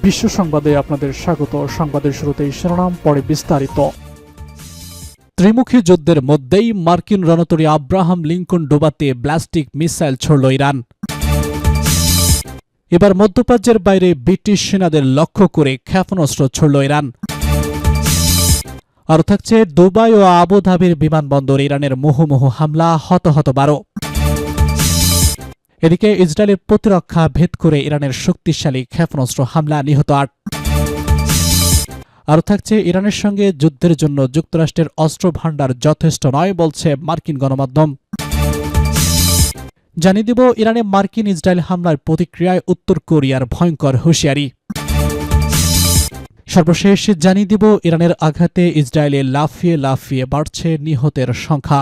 বিশ্ব সংবাদে আপনাদের স্বাগত। সংবাদের শুরুতেই শিরোনাম, পরে বিস্তারিত। ত্রিমুখী যুদ্ধের মধ্যেই মার্কিন রণতরী আব্রাহাম লিঙ্কন ডোবাতে ব্যালিস্টিক মিসাইল ছড়ল ইরান। এবার মধ্যপ্রাচ্যের বাইরে ব্রিটিশ সেনাদের লক্ষ্য করে ক্ষেপণাস্ত্র ছড়ল ইরান। আর থাকছে দুবাই ও আবুধাবির বিমানবন্দর ইরানের মুহুর্মুহু হামলা, হতাহত 12। এদিকে ইসরায়েলের প্রতিরক্ষা ভেদ করে ইরানের শক্তিশালী ক্ষেপণাস্ত্র হামলা, নিহত 8। আরও থাকছে ইরানের সঙ্গে যুদ্ধের জন্য যুক্তরাষ্ট্রের অস্ত্র ভাণ্ডার যথেষ্ট নয় বলছে মার্কিন গণমাধ্যম। জানিয়ে দিব ইরানে মার্কিন ইসরায়েল হামলার প্রতিক্রিয়ায় উত্তর কোরিয়ার ভয়ঙ্কর হুঁশিয়ারি। সর্বশেষ জানিয়ে দিব ইরানের আঘাতে ইসরায়েলে লাফিয়ে লাফিয়ে বাড়ছে নিহতের সংখ্যা।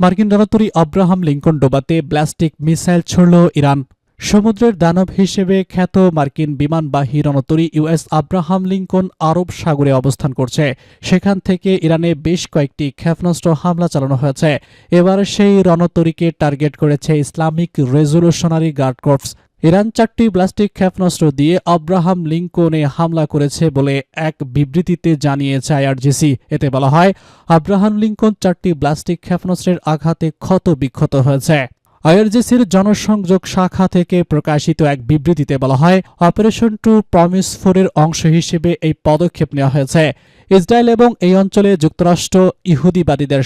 মার্কিন রণতরী আব্রাহাম লিঙ্কন ডোবাতে ব্যালিস্টিক মিসাইল ছড়ল ইরান। সমুদ্রের দানব হিসেবে খ্যাত মার্কিন বিমানবাহী রণতরী ইউএস আব্রাহাম লিঙ্কন আরব সাগরে অবস্থান করছে। সেখান থেকে ইরানে বেশ কয়েকটি ক্ষেপণাস্ত্র হামলা চালানো হয়েছে। এবার সেই রণতরীকে টার্গেট করেছে ইসলামিক রেজলিউশনারি গার্ড কর্পস। ইরান 4টি ব্যালিস্টিক ক্ষেপণাস্ত্র দিয়ে আব্রাহাম লিঙ্কনে হামলা করেছে বলে এক বিবৃতিতে জানিয়েছে আইআরজিসি। এতে বলা হয়, আব্রাহাম লিঙ্কন 4টি ব্যালিস্টিক ক্ষেপণাস্ত্রের আঘাতে ক্ষত বিক্ষত হয়েছে। আইআরজিসির জনসংযোগ শাখা থেকে প্রকাশিত এক বিবৃতিতে বলা হয়, অপারেশন টু প্রমিস 4-এর অংশ হিসেবে এই পদক্ষেপ নেওয়া হয়েছে। ইসরায়েল এবং এই অঞ্চলে যুক্তরাষ্ট্র ইহুদিবাদীদের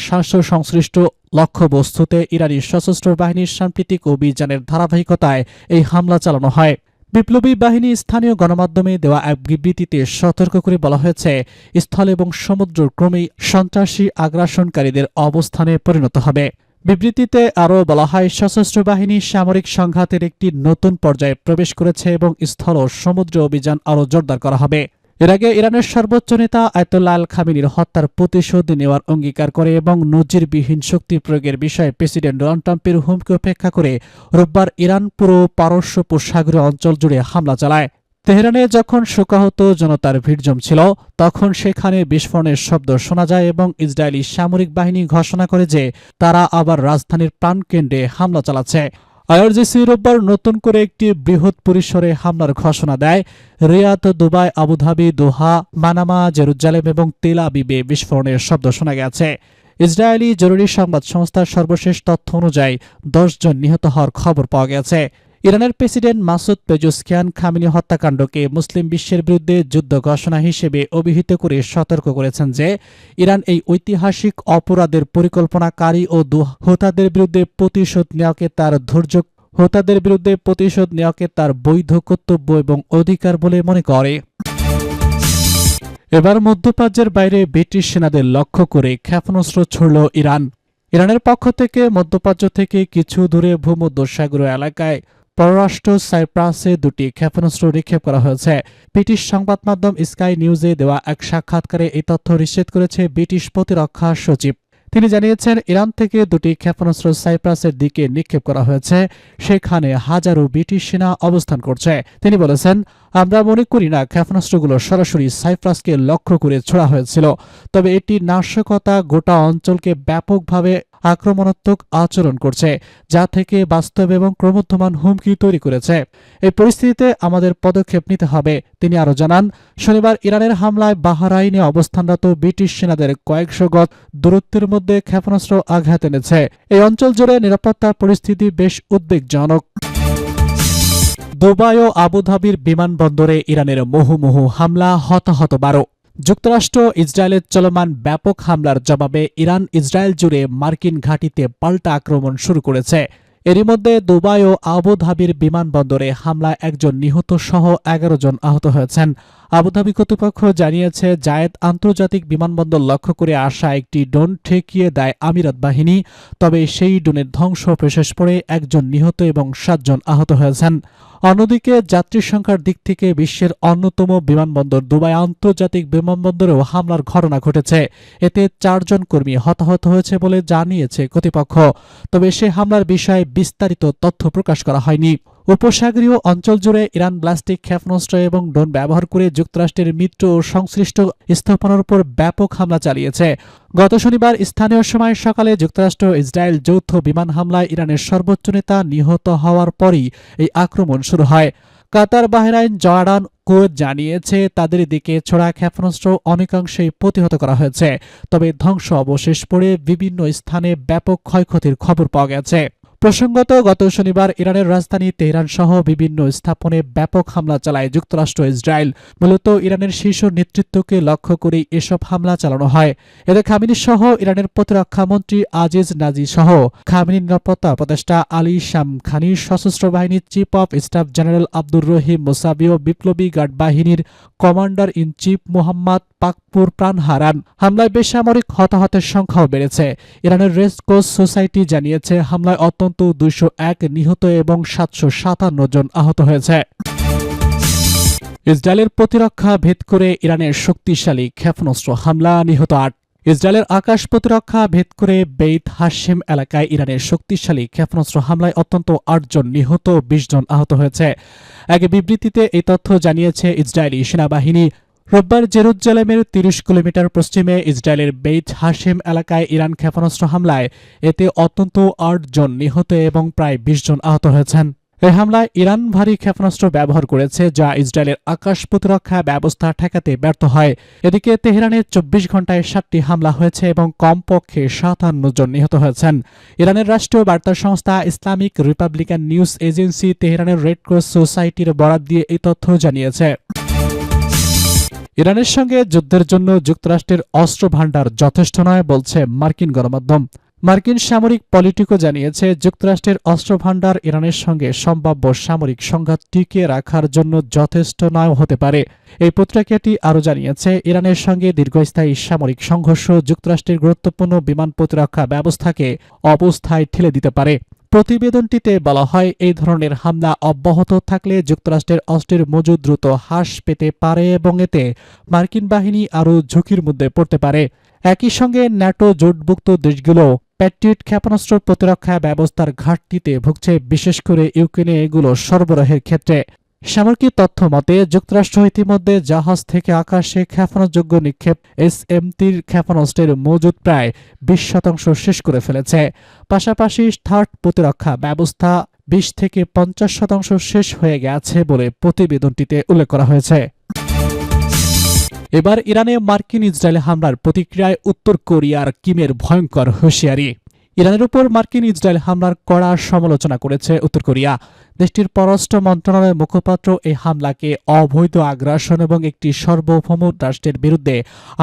সংশ্লিষ্ট লক্ষ্যবস্তুতে ইরানি সশস্ত্র বাহিনীর সাম্প্রতিক অভিযানের ধারাবাহিকতায় এই হামলা চালানো হয়। বিপ্লবী বাহিনী স্থানীয় গণমাধ্যমে দেওয়া এক বিবৃতিতে সতর্ক করে বলা হয়েছে, স্থল এবং সমুদ্র ক্রমেই সন্ত্রাসী আগ্রাসনকারীদের অবস্থানে পরিণত হবে। বিবৃতিতে আরও বলা হয়, সশস্ত্র বাহিনী সামরিক সংঘাতের একটি নতুন পর্যায়ে প্রবেশ করেছে এবং স্থল ও সমুদ্র অভিযান আরও জোরদার করা হবে। এর আগে ইরানের সর্বোচ্চ নেতা আয়াতুল্লাহ আল খামেনির হত্যার প্রতিশোধ নেওয়ার অঙ্গীকার করে এবং নজিরবিহীন শক্তি প্রয়োগের বিষয়ে প্রেসিডেন্ট ডোনাল্ড ট্রাম্পের হুমকি উপেক্ষা করে রোববার ইরান পুরো পারস্য উপসাগরীয় অঞ্চল জুড়ে হামলা চালায়। তেহরানে যখন শোকাহত জনতার ভিড় জমছিল, তখন সেখানে বিস্ফোরণের শব্দ শোনা যায় এবং ইসরায়েলি সামরিক বাহিনী ঘোষণা করে যে তারা আবার রাজধানীর প্রাণকেন্দ্রে হামলা চালাচ্ছে। আইআরজিসি রোববার নতুন করে একটি বৃহৎ পরিসরে হামলার ঘোষণা দেয়। রিয়াদ, দুবাই, আবুধাবি, দোহা, মানামা, জেরুজালেম এবং তেল আবিবে বিস্ফোরণের শব্দ শোনা গেছে। ইসরায়েলি জরুরি সংবাদ সংস্থার সর্বশেষ তথ্য অনুযায়ী 10 জন নিহত হওয়ার খবর পাওয়া গেছে। ইরানের প্রেসিডেন্ট মাসুদ পেজেশকিয়ান খামেনি হত্যাকাণ্ডকে মুসলিম বিশ্বের বিরুদ্ধে যুদ্ধ ঘোষণা হিসেবে অভিহিত করে সতর্ক করেছেন যে ইরান এই ঐতিহাসিক অপরাধের পরিকল্পনাকারী ও হোতাদের বিরুদ্ধে প্রতিশোধ নেওয়াকে তার বৈধ কর্তব্য এবং অধিকার বলে মনে করে। এবার মধ্যপ্রাচ্যের বাইরে ব্রিটিশ সেনাদের লক্ষ্য করে ক্ষেপণাস্ত্র ছুড়ল ইরান। ইরানের পক্ষ থেকে মধ্যপ্রাচ্য থেকে কিছু দূরে ভূমধ্যসাগরীয় এলাকায় পররাষ্ট্র সাইপ্রাসে 2টি ক্ষেপণাস্ত্র নিক্ষেপ করা হয়েছে। ব্রিটিশ সংবাদ মাধ্যম স্কাই নিউজে দেওয়া এক সাক্ষাৎকারে এই তথ্য নিশ্চিত করেছে ব্রিটিশ প্রতিরক্ষা সচিব। তিনি জানিয়েছেন, ইরান থেকে 2টি ক্ষেপণাস্ত্র সাইপ্রাসের দিকে নিক্ষেপ করা হয়েছে। সেখানে হাজারো ব্রিটিশ সেনা অবস্থান করছে। তিনি বলেছেন, আমরা মনে করি না ক্ষেপণাস্ত্রগুলো সরাসরি সাইপ্রাসকে লক্ষ্য করে ছোড়া হয়েছিল, তবে এটি নাশকতা গোটা অঞ্চলকে ব্যাপকভাবে আক্রমণাত্মক আচরণ করছে, যা থেকে বাস্তব এবং ক্রমবর্ধমান হুমকি তৈরি করেছে। এই পরিস্থিতিতে আমাদের পদক্ষেপ নিতে হবে। তিনি আরও জানান, শনিবার ইরানের হামলায় বাহরাইনে অবস্থানরত ব্রিটিশ সেনাদের কয়েকশো গজ দূরত্বের মধ্যে ক্ষেপণাস্ত্র আঘাত এনেছে। এই অঞ্চল জুড়ে নিরাপত্তা পরিস্থিতি বেশ উদ্বেগজনক। দুবাই ও আবুধাবির বিমানবন্দরে ইরানের মুহুর্মুহু হামলা, হতাহত 12। যুক্তরাষ্ট্র ইসরায়েলের চলমান ব্যাপক হামলার জবাবে ইরান ইসরায়েল জুড়ে মার্কিন ঘাঁটিতে পাল্টা আক্রমণ শুরু করেছে। এরই মধ্যে দুবাই ও আবুধাবির বিমানবন্দরে হামলায় 1 জন নিহত সহ 11 জন আহত হয়েছেন। আবুধাবি কর্তৃপক্ষ জানিয়েছে, জায়েদ আন্তর্জাতিক বিমানবন্দর লক্ষ্য করে আসা একটি ড্রোন ঠেকিয়ে দেয় আমিরাত বাহিনী। তবে সেই ড্রোনের ধ্বংস বিশেষ পড়ে 1 জন নিহত এবং 7 জন আহত হয়েছেন। অন্যদিকে যাত্রী সংখ্যার দিক থেকে বিশ্বের অন্যতম বিমানবন্দর দুবাই আন্তর্জাতিক বিমানবন্দরেও হামলার ঘটনা ঘটেছে। এতে 4 জন কর্মী হতাহত হয়েছে বলে জানিয়েছে কর্তৃপক্ষ। তবে সে হামলার বিষয়ে বিস্তারিত তথ্য প্রকাশ করা হয়নি। উপসাগরীয় অঞ্চল জুড়ে ইরান ব্যালিস্টিক ক্ষেপণাস্ত্র এবং ড্রোন ব্যবহার করে যুক্তরাষ্ট্রের মিত্র ও সংশ্লিষ্ট স্থাপনার উপর ব্যাপক হামলা চালিয়েছে। গত শনিবার স্থানীয় সময় সকালে যুক্তরাষ্ট্র ইসরায়েল যৌথ বিমান হামলায় ইরানের সর্বোচ্চ নেতা নিহত হওয়ার পরই এই আক্রমণ শুরু হয়। কাতার, বাহরাইন, জর্ডান, কুয়েত জানিয়েছে তাদের দিকে ছোড়া ক্ষেপণাস্ত্র অনেকাংশেই প্রতিহত করা হয়েছে, তবে ধ্বংস অবশেষ পড়ে বিভিন্ন স্থানে ব্যাপক ক্ষয়ক্ষতির খবর পাওয়া গেছে। প্রসঙ্গত, গত শনিবার ইরানের রাজধানী তেহরান সহ বিভিন্ন স্থাপনে ব্যাপক হামলা চালায় যুক্তরাষ্ট্র ইসরায়েল। মূলত ইরানের শীর্ষ নেতৃত্বকে লক্ষ্য করেই এসব হামলা চালানো হয়। এতে খামেনি সহ ইরানের প্রতিরক্ষা মন্ত্রী আজিজ নাজি সহ খামেনি নিরাপত্তা উপদেষ্টা আলী শামখানি, সশস্ত্র বাহিনীর chief of staff general Abdur Rahim Musavi ও বিপ্লবী গার্ড বাহিনীর commander in chief Mohammad Pakpour প্রাণ হারান। হামলায় বেসামরিক হতাহতের সংখ্যাও বেড়েছে। ইরানের রেড ক্রস সোসাইটি জানিয়েছে হামলায় অন্তত 201 নিহত এবং 757 জন আহত হয়েছে। ইসরায়েলের প্রতিরক্ষা ভেদ করে ইরানের শক্তিশালী ক্ষেপণাস্ত্র হামলা, নিহত 8। ইসরায়েলের আকাশ প্রতিরক্ষা ভেদ করে বেইত হাশেম এলাকায় ইরানের শক্তিশালী ক্ষেপণাস্ত্র হামলায় অন্তত 8 জন নিহত, 20 জন আহত হয়েছে। এক বিবৃতিতে এই তথ্য জানিয়েছে ইসরায়েলি সেনাবাহিনী। রোববার জেরুজালেমের 30 কিলোমিটার পশ্চিমে ইসরায়েলের বেইত হাশেম এলাকায় ইরান ক্ষেপণাস্ত্র হামলায় এতে অন্তত 8 জন নিহত এবং প্রায় 20 জন আহত হয়েছেন। এই হামলায় ইরান ভারী ক্ষেপণাস্ত্র ব্যবহার করেছে, যা ইসরায়েলের আকাশ প্রতিরক্ষা ব্যবস্থা ঠেকাতে ব্যর্থ হয়। এদিকে তেহরানে 24 ঘণ্টায় 7টি হামলা হয়েছে এবং কমপক্ষে 57 জন নিহত হয়েছেন। ইরানের রাষ্ট্রীয় বার্তা সংস্থা ইসলামিক রিপাবলিকান নিউজ এজেন্সি তেহরানের রেড ক্রস সোসাইটির বরাত দিয়ে এই তথ্য জানিয়েছে। ইরানের সঙ্গে যুদ্ধের জন্য যুক্তরাষ্ট্রের অস্ত্র ভাণ্ডার যথেষ্ট নয় বলছে মার্কিন গণমাধ্যম। মার্কিন সামরিক পলিটিকো জানিয়েছে যুক্তরাষ্ট্রের অস্ত্র ভাণ্ডার ইরানের সঙ্গে সম্ভাব্য সামরিক সংঘাত টিকিয়ে রাখার জন্য যথেষ্ট নাও হতে পারে। এই পত্রিকাটি আরও জানিয়েছে ইরানের সঙ্গে দীর্ঘস্থায়ী সামরিক সংঘর্ষ যুক্তরাষ্ট্রের গুরুত্বপূর্ণ বিমান প্রতিরক্ষা ব্যবস্থাকে অবস্থায় ঠেলে দিতে পারে। প্রতিবেদনটিতে বলা হয়, এই ধরনের হামলা অব্যাহত থাকলে যুক্তরাষ্ট্রের অস্ত্রের মজুদ দ্রুত হ্রাস পেতে পারে এবং এতে মার্কিন বাহিনী আরও ঝুঁকির মধ্যে পড়তে পারে। একই সঙ্গে ন্যাটো জোটভুক্ত দেশগুলো প্যাট্রিয়ট ক্ষেপণাস্ত্র প্রতিরক্ষা ব্যবস্থার ঘাটতিতে ভুগছে, বিশেষ করে ইউক্রেনে এগুলো সরবরাহের ক্ষেত্রে। সামরিক তথ্য মতে যুক্তরাষ্ট্র ইতিমধ্যে জাহাজ থেকে আকাশে ক্ষেপণাস্ত্রযোগ্য নিক্ষেপ SM-3 ক্ষেপণাস্ত্রের মজুদ প্রায় 20% শেষ করে ফেলেছে। পাশাপাশি থার্ড প্রতিরক্ষা ব্যবস্থা 20 থেকে 50% শেষ হয়ে গেছে বলে প্রতিবেদনটিতে উল্লেখ করা হয়েছে। এবার ইরানে মার্কিন ইসরায়েল হামলার প্রতিক্রিয়ায় উত্তর কোরিয়ার কিমের ভয়ঙ্কর হুঁশিয়ারি। ইরানের উপর মার্কিন ইসরায়েল হামলার কড়া সমালোচনা করেছে উত্তর কোরিয়া। দেশটির পররাষ্ট্র মন্ত্রণালয়ের মুখপাত্র এই হামলাকে অবৈধ আগ্রাসন এবং একটি সার্বভৌম রাষ্ট্রের বিরুদ্ধে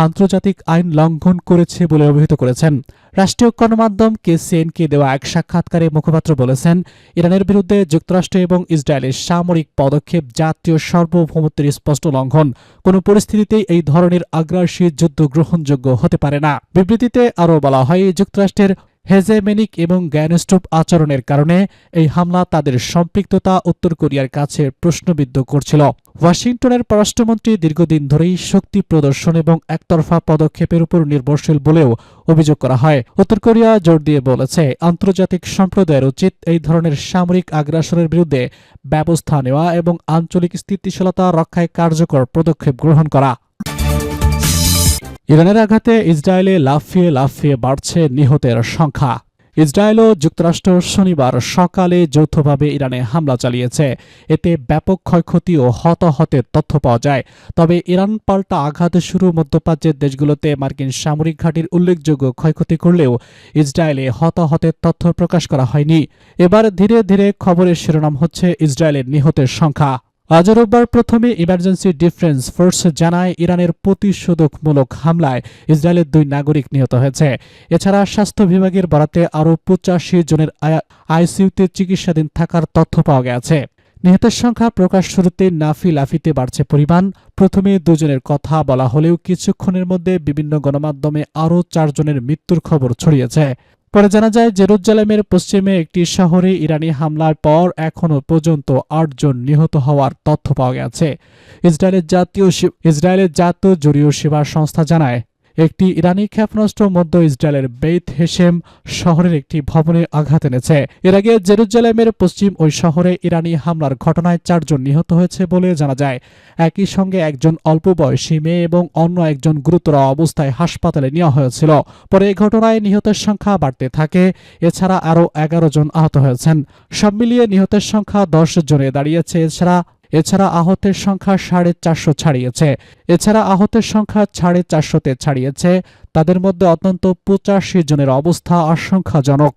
আন্তর্জাতিক আইন লঙ্ঘন করেছে বলে অভিহিত করেছেন। রাষ্ট্রীয় গণমাধ্যম KCNA-কে দেওয়া এক সাক্ষাৎকারে মুখপাত্র বলেছেন, ইরানের বিরুদ্ধে যুক্তরাষ্ট্র এবং ইসরায়েলের সামরিক পদক্ষেপ জাতীয় সার্বভৌমত্বের স্পষ্ট লঙ্ঘন। কোনো পরিস্থিতিতেই এই ধরনের আগ্রাসী যুদ্ধ গ্রহণযোগ্য হতে পারে না। বিবৃতিতে আরও বলা হয়, যুক্তরাষ্ট্রের হেজেমেনিক এবং জ্ঞানস্ট্রুপ আচরণের কারণে এই হামলা তাদের সম্পৃক্ততা উত্তর কোরিয়ার কাছে প্রশ্নবিদ্ধ করছিল। ওয়াশিংটনের পররাষ্ট্রমন্ত্রী দীর্ঘদিন ধরেই শক্তি প্রদর্শন এবং একতরফা পদক্ষেপের উপর নির্ভরশীল বলেও অভিযোগ করা হয়। উত্তর কোরিয়া জোর দিয়ে বলেছে, আন্তর্জাতিক সম্প্রদায়ের উচিত এই ধরনের সামরিক আগ্রাসনের বিরুদ্ধে ব্যবস্থা নেওয়া এবং আঞ্চলিক স্থিতিশীলতা রক্ষায় কার্যকর পদক্ষেপ গ্রহণ করা। ইরানের আঘাতে ইসরায়েলে লাফিয়ে লাফিয়ে বাড়ছে নিহতের সংখ্যা। ইসরায়েল ও যুক্তরাষ্ট্র শনিবার সকালে যৌথভাবে ইরানে হামলা চালিয়েছে। এতে ব্যাপক ক্ষয়ক্ষতি ও হতাহতের তথ্য পাওয়া যায়। তবে ইরান পাল্টা আঘাত শুরু মধ্যপ্রাচ্যের দেশগুলোতে মার্কিন সামরিক ঘাঁটির উল্লেখযোগ্য ক্ষয়ক্ষতি করলেও ইসরায়েলে হতাহতের তথ্য প্রকাশ করা হয়নি। এবার ধীরে ধীরে খবরের শিরোনাম হচ্ছে ইসরায়েলের নিহতের সংখ্যা। আজ রোববার প্রথমে ইমার্জেন্সি ডিফেন্স ফোর্স জানায়, ইরানের প্রতিশোধকমূলক হামলায় ইসরায়েলের 2 নাগরিক নিহত হয়েছে। এছাড়া স্বাস্থ্য বিভাগের বরাতে আরও 85 জনের আইসিইউতে চিকিৎসাধীন থাকার তথ্য পাওয়া গেছে। নিহতের সংখ্যা প্রকাশ শুরুতে লাফিতে বাড়ছে পরিমাণ। প্রথমে 2 জনের কথা বলা হলেও কিছুক্ষণের মধ্যে বিভিন্ন গণমাধ্যমে আরও 4 জনের মৃত্যুর খবর ছড়িয়েছে। পরে জানা যায়, জেরুজালেমের পশ্চিমে একটি শহরে ইরানি হামলার পর এখনও পর্যন্ত 8 জন নিহত হওয়ার তথ্য পাওয়া গেছে। ইসরায়েলের জাতীয় জরুরি সেবা সংস্থা জানায়, একটি ইরানি ক্ষেপণাস্ত্র মধ্য ইসরায়েলের বেইত হেশেম শহরের একটি ভবনে আঘাত এনেছে। এর আগে জেরুজালেমের পশ্চিম ওই শহরে ইরানি হামলার ঘটনায় 4 জন নিহত হয়েছে বলে জানা যায়। একই সঙ্গে একজন অল্প বয়সী মেয়ে এবং অন্য একজন গুরুতর অবস্থায় হাসপাতালে নেওয়া হয়েছিল। পরে এই ঘটনায় নিহতের সংখ্যা বাড়তে থাকে। এছাড়া আরও 11 জন আহত হয়েছেন। সব মিলিয়ে নিহতের সংখ্যা 10 জনে দাঁড়িয়েছে। এছাড়া এছাড়া আহতের সংখ্যা 450 ছাড়িয়েছে। তাদের মধ্যে অন্তত 85 জনের অবস্থা আশঙ্কাজনক।